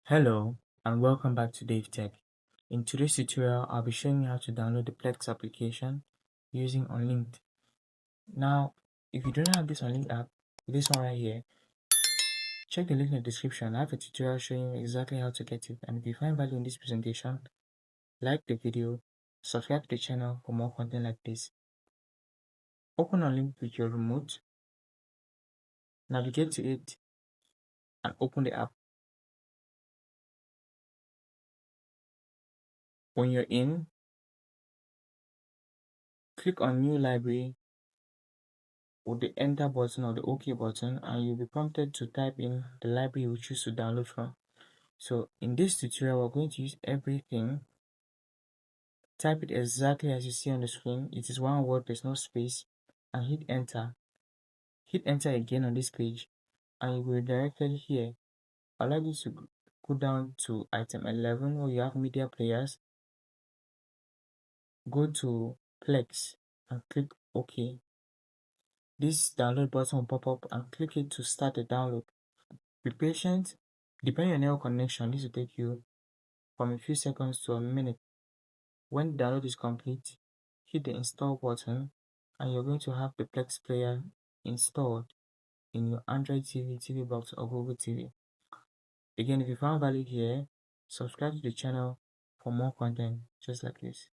Hello and welcome back to DaveTech. In today's tutorial, I'll be showing you how to download the Plex application using Unlinked. Now, if you don't have this Unlinked app, this one right here, check the link in the description. I have a tutorial showing you exactly how to get it. And if you find value in this presentation, like the video, subscribe to the channel for more content like this. Open Unlinked with your remote, navigate to it, and open the app. When you're in, click on New Library with the enter button or the OK button, and you'll be prompted to type in the library you choose to download from. So in this tutorial, we're going to use everything. Type it exactly as you see on the screen. It is one word, there's no space, and hit enter. Hit enter again on this page, and you will be redirected here. I'd like you to go down to item 11 where you have media players. Go to Plex and click OK. This download button will pop up and click it to start the download. Be patient. Depending on your connection, this will take you from a few seconds to a minute. When the download is complete, hit the install button and you're going to have the Plex player installed in your Android TV, TV box or Google TV. Again, if you found value here, subscribe to the channel for more content just like this.